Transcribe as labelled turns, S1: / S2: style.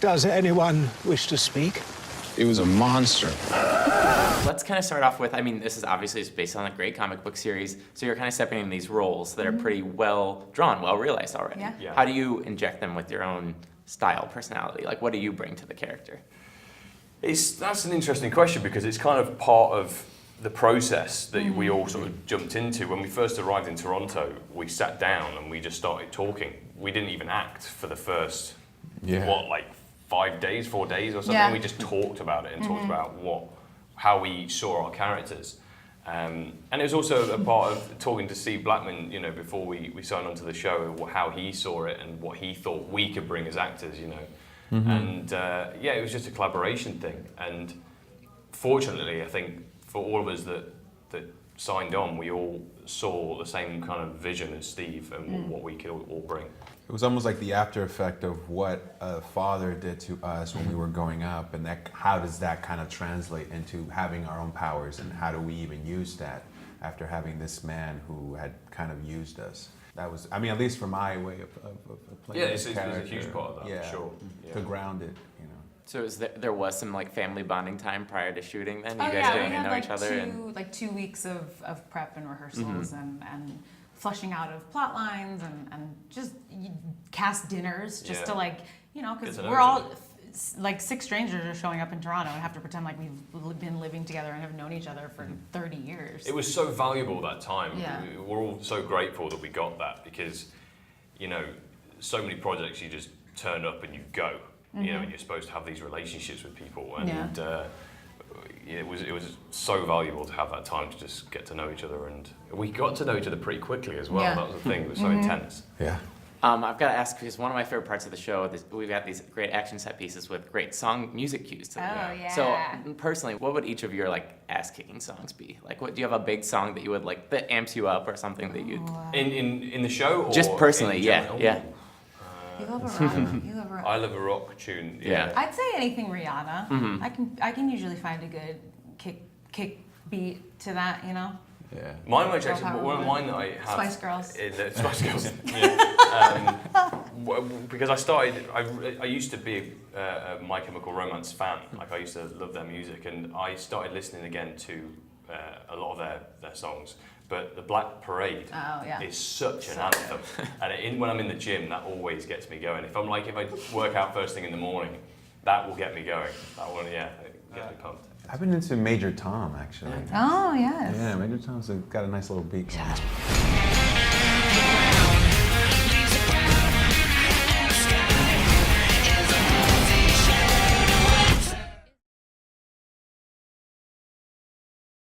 S1: Does anyone wish to speak?
S2: It was a monster.
S3: Let's kind of start off with, I mean, this is obviously based on a great comic book series, so you're kind of stepping in these roles that are pretty well drawn, well realized already.
S4: Yeah.
S3: How do you inject them with your own style, personality? Like, what do you bring to the character?
S5: That's an interesting question because it's kind of part of the process that we all sort of jumped into. When we first arrived in Toronto, we sat down and we just started talking. We didn't even act for the first, 4 days or something.
S4: Yeah.
S5: We just talked about it and talked about how we each saw our characters. And it was also a part of talking to Steve Blackman, you know, before we signed on to the show, how he saw it and what he thought we could bring as actors, you know. And it was just a collaboration thing. And fortunately, I think for all of us that signed on, we all saw the same kind of vision as Steve and what we could all bring.
S6: It was almost like the after effect of what a father did to us when we were growing up, and how does that kind of translate into having our own powers, and how do we even use that after having this man who had kind of used us? That was, I mean, at least for my way of playing this character.
S5: It's a huge part of that, for sure. Yeah.
S6: To ground it, you know.
S3: So there was some like family bonding time prior to shooting then?
S4: Oh,
S3: You guys
S4: yeah,
S3: getting
S4: we
S3: to
S4: had
S3: know each other?
S4: like 2 weeks of prep and rehearsals and flushing out of plot lines and just cast dinners just to like, you know, because we're all like 6 strangers are showing up in Toronto and have to pretend like we've been living together and have known each other for 30 years.
S5: It was so valuable that time.
S4: Yeah.
S5: We're all so grateful that we got that because, you know, so many projects you just turn up and you go, you know, and you're supposed to have these relationships with people. And it was so valuable to have that time to just get to know each other. And we got to know each other pretty quickly as well.
S4: Yeah.
S5: That was the thing. It was so intense.
S6: Yeah.
S3: I've got to ask, because one of my favorite parts of the show is we've got these great action set pieces with great music cues to them.
S4: Oh, yeah.
S3: So personally, what would each of your like ass-kicking songs be? Like, what do you have a big song that you would like that amps you up or something that you'd?
S5: In the show, or
S3: Just personally,
S5: in
S3: yeah,
S5: general?
S3: yeah.
S4: You love a rock. You love a rock.
S5: I love a rock tune.
S3: Yeah.
S4: I'd say anything Rihanna. I can usually find a good kick beat to that, you know.
S6: Yeah.
S5: Mine was actually one of mine that I have.
S4: Spice Girls.
S5: Spice Girls. Because I used to be a My Chemical Romance fan. Like I used to love their music, and I started listening again to a lot of their songs. But the Black Parade is such an anthem, and when I'm in the gym, that always gets me going. If I work out first thing in the morning, that will get me going. That will, get me pumped.
S6: I've been into Major Tom, actually.
S4: Oh, yes.
S6: Yeah, Major Tom's got a nice little beat going on.